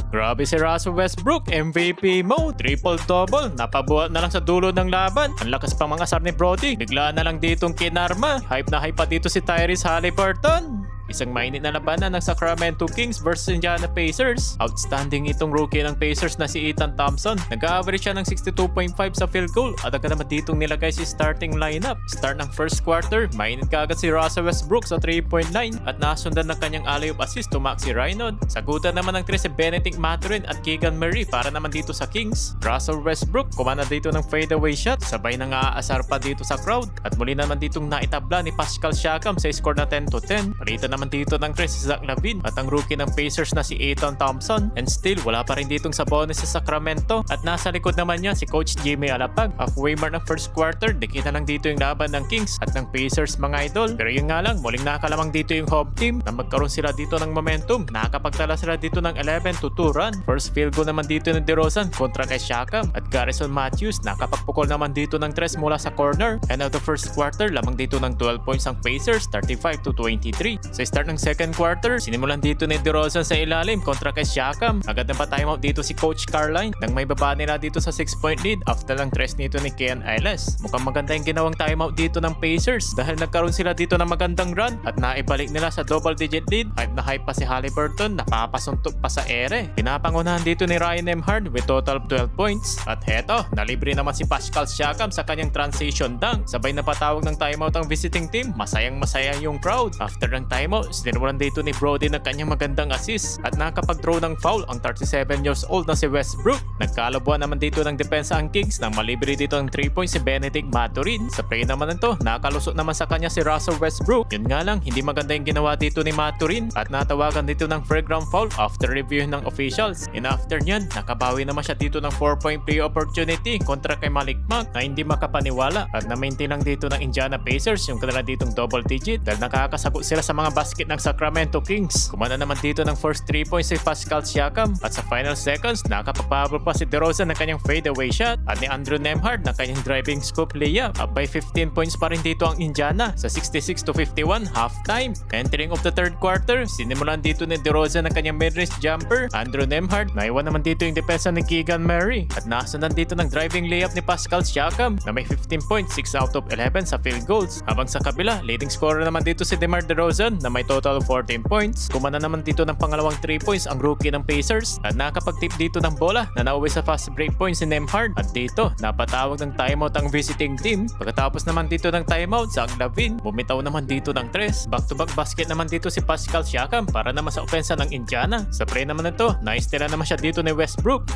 Grabe si Russell Westbrook, MVP mo, triple-double, napabuhat na lang sa dulo ng laban. Ang lakas pang mga asar ni Brody, biglaan na lang ditong kinarma. Hype na hype pa dito si Tyrese Haliburton. Isang mainit na labanan ng Sacramento Kings versus Indiana Pacers. Outstanding itong rookie ng Pacers na si Ethan Thompson. Nag-average siya ng 62.5 sa field goal at agad naman ditong nilagay si starting lineup. Start ng first quarter, mainit kaagad si Russell Westbrook sa 3-point line at nasundan ng kanyang alley-oop assist to Maxi Reinhold. Sagutan naman ng 3 si Benedict Mathurin at Keegan Murray para naman dito sa Kings. Russell Westbrook kumana dito ng fadeaway shot, sabay nang aasar pa dito sa crowd at muli naman ditong naitabla ni Pascal Siakam sa score na 10-10. Palitan naman dito ng 3 si Zach LaVine at ang rookie ng Pacers na si Ethan Thompson, and still wala pa rin ditong Sabonis sa Sacramento at nasa likod naman niya si Coach Jimmy Alapag. Halfway mark ng first quarter, nakita lang dito yung laban ng Kings at ng Pacers mga idol, pero yun nga lang, muling nakalamang dito yung home team na magkaroon sila dito ng momentum. Nakakapagtala sila dito ng 11-2 run. First field goal naman dito ng DeRozan kontra kay Siakam at Garrison Matthews nakapagpukol naman dito ng 3 mula sa corner, and out of first quarter lamang dito ng 12 points ang Pacers, 35-23. Sa start ng second quarter, sinimulan dito ni DeRozan sa ilalim kontra kay Siakam. Agad na pa timeout dito si Coach Carline nang may baba nila dito sa 6-point lead after lang 3 nito ni Kean Ellis. Mukhang maganda yung ginawang timeout dito ng Pacers dahil nagkaroon sila dito ng magandang run at naibalik nila sa double-digit lead. Hype na hype pa si Haliburton, napapasuntok pa sa ere. Pinapangunahan dito ni Ryan Nembhard with total of 12 points. At heto, nalibre naman si Pascal Siakam sa kanyang transition dunk. Sabay na patawag ng timeout ang visiting team. Masayang masaya yung crowd. After ng timeout, sinimulan dito ni Brody ng kanyang magandang assist at nakapag-draw ng foul ang 37 years old na si Westbrook. Nagkalabuan naman dito ng depensa ang Kings nang malibre dito ng 3 points si Benedict Mathurin. Sa play naman nito, nakalusot naman sa kanya si Russell Westbrook. Yun nga lang, hindi maganda yung ginawa dito ni Mathurin at natawagan dito ng flagrant foul after review ng officials. And after nyan, nakabawi naman siya dito ng 4-point play opportunity kontra kay Malik Monk na hindi makapaniwala at na-maintain lang dito ng Indiana Pacers yung kanila ditong double digit dahil nakakasagot sila sa mga basket ng Sacramento Kings. Kumana naman dito ng first 3 points si Pascal Siakam at sa final seconds nakapagpabol pa si DeRozan ng kanyang fadeaway shot at ni Andrew Nembhard ng kanyang driving scoop layup. Up by 15 points pa rin dito ang Indiana sa 66-51 halftime. Entering of the third quarter, sinimulan dito ni DeRozan ng kanyang mid-range jumper. Andrew Nembhard, naiwan naman dito yung depensa ni Keegan Murray at nasundan dito ng driving layup ni Pascal Siakam na may 15 points, 6 out of 11 sa field goals. Habang sa kabila, leading scorer naman dito si DeMar DeRozan na may total of 14 points. Kumana naman dito ng pangalawang 3 points ang rookie ng Pacers at nakapag-tip dito ng bola na nauwi sa fast break points si Nembhard at dito napatawag ng timeout ang visiting team. Pagkatapos naman dito ng timeout, Zach LaVine bumitaw naman dito ng 3. Back-to-back basket naman dito si Pascal Siakam para naman sa opensa ng Indiana. Sa play naman nito, na-steal naman siya dito ni Westbrook.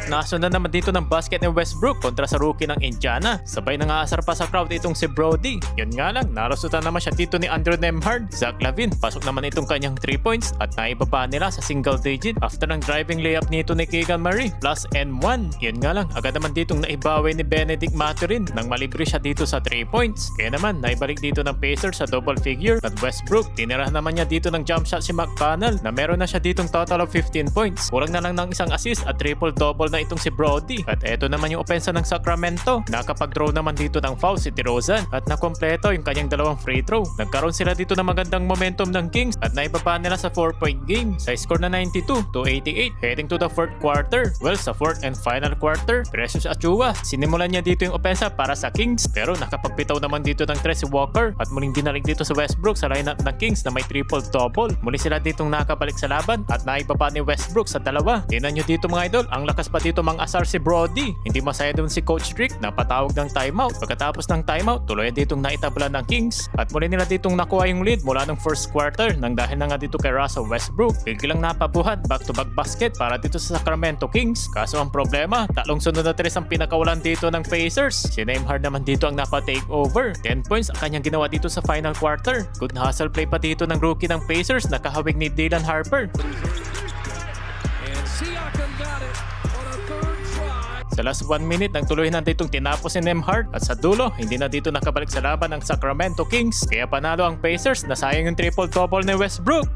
Nasundan naman dito ng basket ni Westbrook kontra sa rookie ng Indiana. Sabay nang aasar pa sa crowd itong si Brody. Yun nga lang, narusutan naman siya dito ni Andrew Nembhard. Zach LaVine, pasok naman itong kanyang 3 points at naibaba nila sa single digit after ng driving layup nito ni Keegan Murray plus N1. Yun nga lang, agad naman ditong naibawi ni Benedict Mathurin nang malibre siya dito sa 3 points. Kaya naman, naibalik dito ng Pacers sa double figure at Westbrook, tinirahan naman niya dito ng jump shot si McConnell na meron na siya ditong total of 15 points. Kulang na lang ng isang assist at triple-double na itong si Brody. At eto naman yung opensa ng Sacramento. Nakapag-draw naman dito ng foul si DeRozan at nakompleto yung kanyang dalawang free throw. Nagkaroon sila dito ng magandang momentum ng Kings at naibaba nila sa 4-point game sa score na 92-88 heading to the fourth quarter. Well, sa fourth and final quarter, Precious Achiuwa, sinimulan niya dito yung opensa para sa Kings pero nakapagbitaw naman dito ng 3 si Walker at muling dinalik dito sa Westbrook sa lineup ng Kings na may triple-double. Muli sila ditong nakabalik sa laban at naibaba ni Westbrook sa 2. Tingnan nyo dito mga idol, ang lakas pa dito mang asar si Brody. Hindi masaya doon si Coach Rick na patawag ng timeout. Pagkatapos ng timeout, tuloy ditong naitabla ng Kings at muli nila ditong nakuha yung lead mula ng first quarter nang dahil na nga dito kay Russell Westbrook. Biglang napabuhat back-to-back basket para dito sa Sacramento Kings. Kaso ang problema, tatlong sunod na 3 ang pinakawalan dito ng Pacers. Si Nembhard naman dito ang napa-take over. 10 points ang kanyang ginawa dito sa final quarter. Good hustle play pa dito ng rookie ng Pacers na kahawig ni Dylan Harper. Siakam got it on a third try. Sa last 1 minute, nang tuloy na ditong tinapos si Nembhard at sa dulo, hindi na dito nakabalik sa laban ng Sacramento Kings. Kaya panalo ang Pacers, nasayang yung triple-double ni Westbrook.